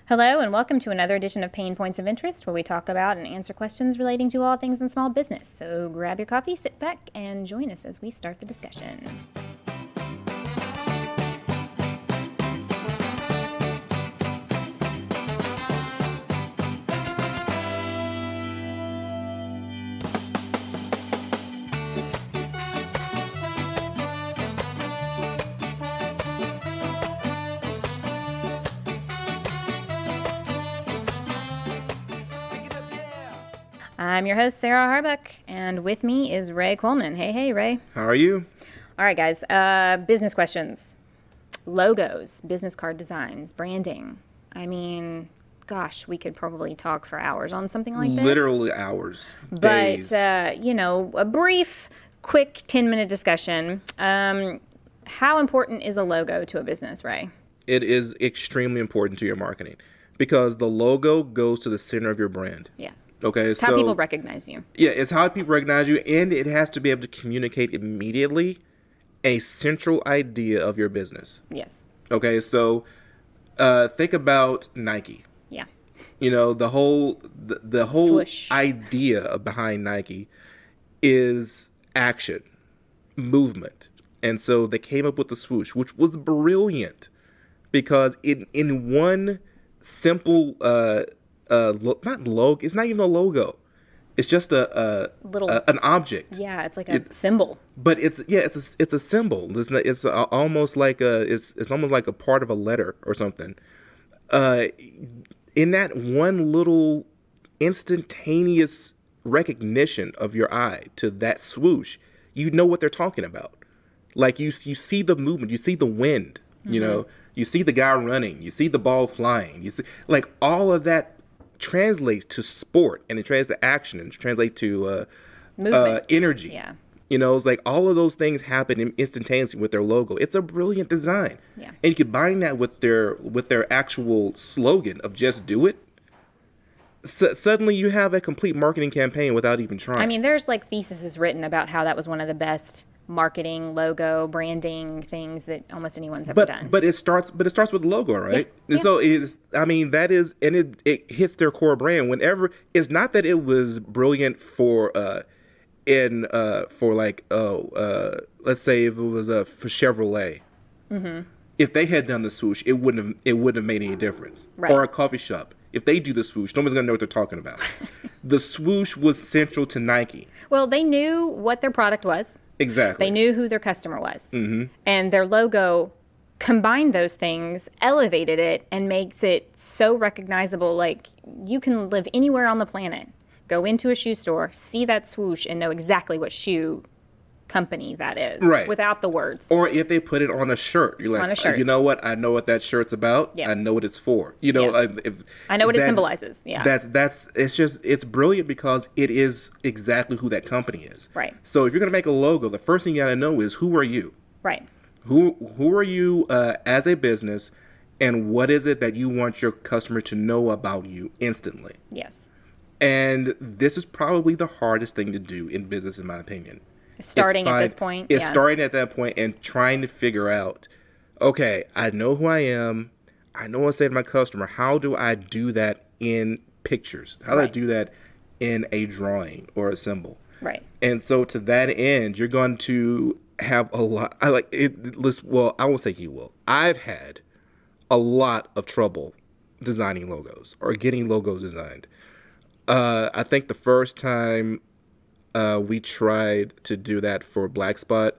Hello and welcome to another edition of PaynePoints of Interest, where we talk about and answer questions relating to all things in small business. So grab your coffee, sit back, and join us as we start the discussion. I'm your host, Sarah Harbuck, and with me is Ray Coleman. Hey, Ray. How are you? All right, guys. Business questions. Logos, business card designs, branding. I mean, gosh, we could probably talk for hours on something like this. Literally hours, days. But, a brief, quick 10-minute discussion. How important is a logo to a business, Ray? It is extremely important to your marketing because the logo goes to the center of your brand. Yes. Okay, it's how people recognize you. Yeah, it's how people recognize you, and it has to be able to communicate immediately a central idea of your business. Yes. Okay, so think about Nike. Yeah. You know, the whole Swoosh. idea behind Nike is action, movement. And so they came up with the swoosh, which was brilliant because in one simple not logo. It's not even a logo. It's just an object. Yeah, it's like a symbol. But it's a symbol. It's almost like it's almost like a part of a letter or something. In that one little instantaneous recognition of your eye to that swoosh, you know what they're talking about. Like you see the movement, you see the wind. Mm-hmm. You know, you see the guy running, you see the ball flying. You see like all of that translates to sport, and it translates to action, and it translates to energy. Yeah. You know, it's like all of those things happen instantaneously with their logo. It's a brilliant design. Yeah. And you combine that with their actual slogan of "Just do it." Suddenly you have a complete marketing campaign without even trying. I mean, there's like theses written about how that was one of the best marketing, logo, branding things that almost anyone's ever done. But it starts with the logo, right? Yeah. And so it hits their core brand. Whenever it's not that it was brilliant for let's say if it was for Chevrolet. Mm-hmm. If they had done the swoosh, it wouldn't have made any difference. Right. Or a coffee shop. If they do the swoosh, nobody's gonna know what they're talking about. The swoosh was central to Nike. Well, they knew what their product was. Exactly. They knew who their customer was. Mm-hmm. And their logo combined those things, elevated it, and makes it so recognizable. Like, you can live anywhere on the planet, go into a shoe store, see that swoosh, and know exactly what shoe company that is. Right. Without the words. Or if they put it on a shirt. You're like, on a shirt. You know what? I know what that shirt's about. Yeah. I know what it's for. You know, yeah. I know what it symbolizes. Yeah. It's brilliant because it is exactly who that company is. Right. So if you're going to make a logo, the first thing you got to know is who are you? Right. Who are you as a business, and what is it that you want your customer to know about you instantly? Yes. And this is probably the hardest thing to do in business, in my opinion. Starting at this point. It's starting at that point and trying to figure out, okay, I know who I am. I know what to say to my customer. How do I do that in pictures? How do I do that in a drawing or a symbol? Right. And so to that end, you're going to have a lot. I won't say you will. I've had a lot of trouble designing logos or getting logos designed. I think the first time we tried to do that for Black Spot,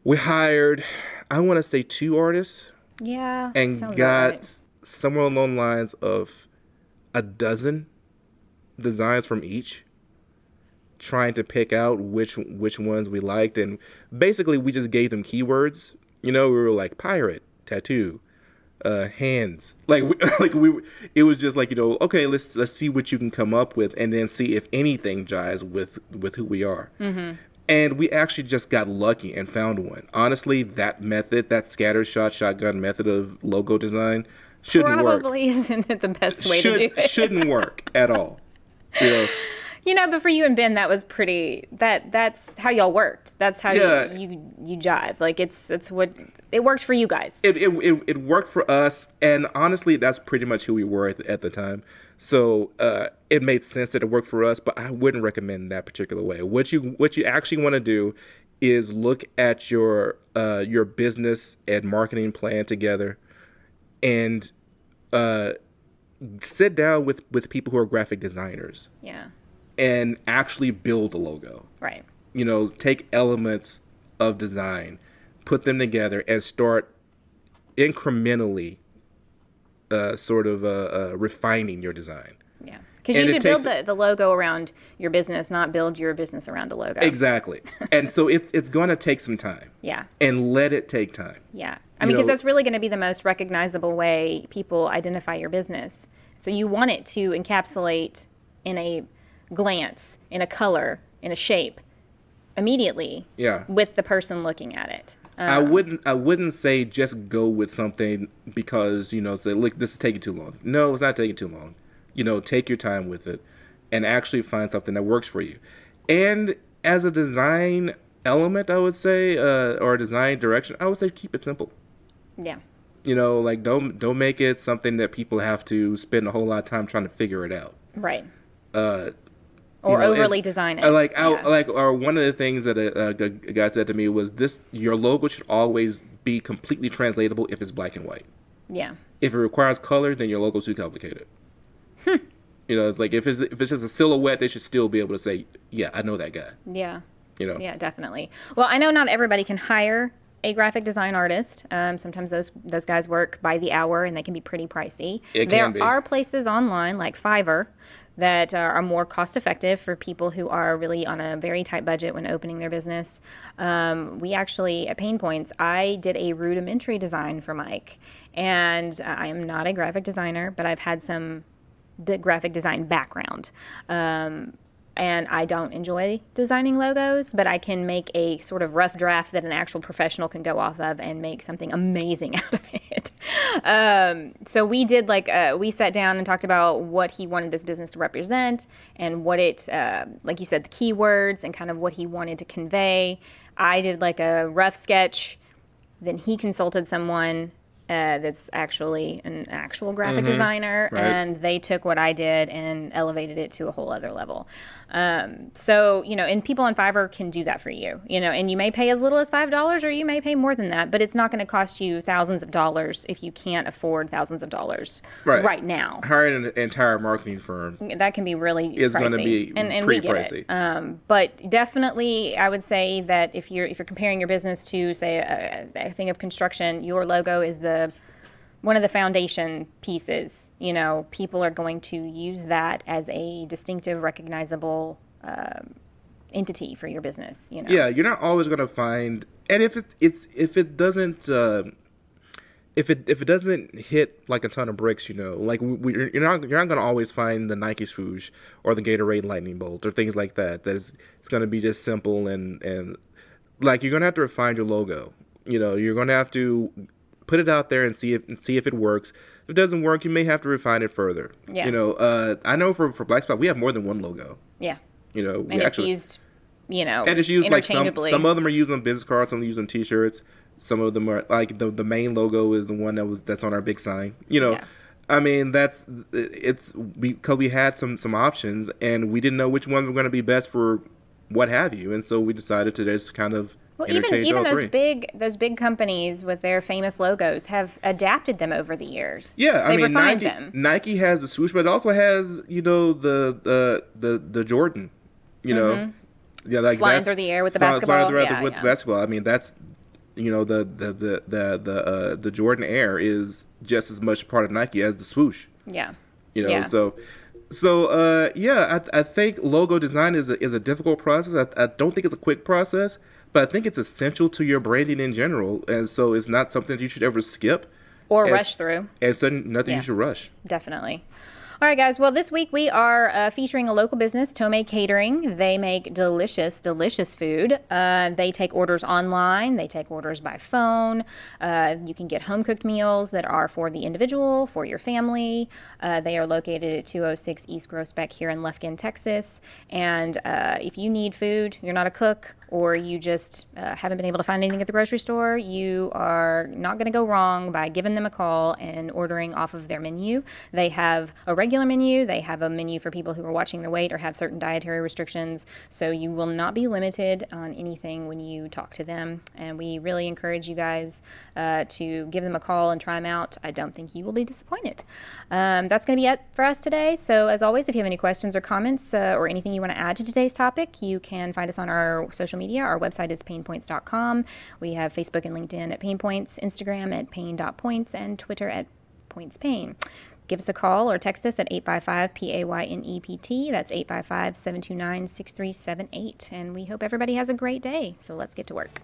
we hired, I want to say 2 artists. Yeah. And got somewhere along the lines of a dozen designs from each, trying to pick out which ones we liked. And basically we just gave them keywords. You know, we were like pirate, tattoo, hands. It was just like, you know, okay, let's see what you can come up with, and then see if anything jives with who we are. Mm-hmm. And we actually just got lucky and found one. Honestly, that method, that shotgun method of logo design, shouldn't work. Probably isn't it the best way to do it. Shouldn't work at all. You know. But for you and Ben, that was pretty. That's how y'all worked. That's how Yeah, you jive. Like it's what it worked for you guys. it worked for us, and honestly, that's pretty much who we were at the time. So it made sense that it worked for us, but I wouldn't recommend that particular way. What you actually want to do is look at your business and marketing plan together, and sit down with people who are graphic designers Yeah. and actually build a logo. Right. Take elements of design, put them together, and start incrementally refining your design. Yeah. Because And you it should build takes the logo around your business, not build your business around a logo. exactly. And so it's going to take some time. Yeah. And let it take time. Yeah. I mean, because that's really going to be the most recognizable way people identify your business. So you want it to encapsulate in a glance, in a color, in a shape, immediately. Yeah. With the person looking at it. I wouldn't say just go with something because, say, look, this is taking too long. No, it's not taking too long. Take your time with it and actually find something that works for you. And as a design element, I would say, or a design direction, I would say keep it simple. Yeah. Like don't make it something that people have to spend a whole lot of time trying to figure it out. Right. Uh, Or overly design it. Or one of the things that a guy said to me was your logo should always be completely translatable if it's black and white. Yeah. If it requires color, then your logo's too complicated. It's like if it's just a silhouette, they should still be able to say, yeah, I know that guy. Yeah. Yeah, definitely. Well, I know not everybody can hire a graphic design artist. Sometimes those guys work by the hour and they can be pretty pricey. There are places online like Fiverr that are more cost effective for people who are really on a very tight budget when opening their business. We actually, at PaynePoints, I did a rudimentary design for Mike. And I am not a graphic designer, but I've had the graphic design background. And I don't enjoy designing logos, but I can make a sort of rough draft that an actual professional can go off of and make something amazing out of it. So we did we sat down and talked about what he wanted this business to represent and what it, like you said, the keywords and kind of what he wanted to convey. I did a rough sketch. Then he consulted someone that's actually an actual graphic designer, right. And they took what I did and elevated it to a whole other level. So, and people on Fiverr can do that for you, and you may pay as little as $5 or you may pay more than that, but it's not going to cost you thousands of dollars if you can't afford thousands of dollars right now. Hiring an entire marketing firm that can be really is pricey. going to be and pretty we get pricey. It. But definitely, I would say that if you're comparing your business to, say, a thing of construction, your logo is one of the foundation pieces. People are going to use that as a distinctive, recognizable entity for your business. Yeah, you're not always going to find, and if it doesn't hit like a ton of bricks, you're not going to always find the Nike swoosh or the Gatorade lightning bolt or things like that. It's going to be just simple and you're going to have to refine your logo. You're going to have to put it out there and see if it works. If it doesn't work, you may have to refine it further. Yeah. I know for Black Spot, we have more than one logo. Yeah. And it's used, and it's used interchangeably. Some of them are used on business cards, some are used on T-shirts. Some of them are the main logo is the one that's on our big sign. Yeah. I mean because we had some options and we didn't know which ones were going to be best for what have you, and so we decided to just kind of. Well, even those big companies with their famous logos have adapted them over the years. Yeah, They've refined them. Nike has the swoosh, but it also has the Jordan. Flying through the air with the basketball. With basketball. I mean that's the Jordan Air is just as much part of Nike as the swoosh. Yeah. So I think logo design is a difficult process. I don't think it's a quick process. But I think it's essential to your branding in general, and so it's not something that you should ever skip or rush through. And so nothing you should rush. Definitely. All right, guys. Well, this week we are featuring a local business, Tome Catering. They make delicious, delicious food. They take orders online. They take orders by phone. You can get home-cooked meals that are for the individual, for your family. They are located at 206 East Groesbeck here in Lufkin, Texas. And if you need food, you're not a cook, or you just haven't been able to find anything at the grocery store, you are not going to go wrong by giving them a call and ordering off of their menu. They have a regular menu. They have a menu for people who are watching their weight or have certain dietary restrictions. So you will not be limited on anything when you talk to them. And we really encourage you guys to give them a call and try them out. I don't think you will be disappointed. That's going to be it for us today. So as always, if you have any questions or comments or anything you want to add to today's topic, you can find us on our social media. Our website is PaynePoints.com. We have Facebook and LinkedIn at PaynePoints, Instagram at Payne.points, and Twitter at PointsPayne. Give us a call or text us at 855-PAYNEPT. That's 855-729-6378. And we hope everybody has a great day. So let's get to work.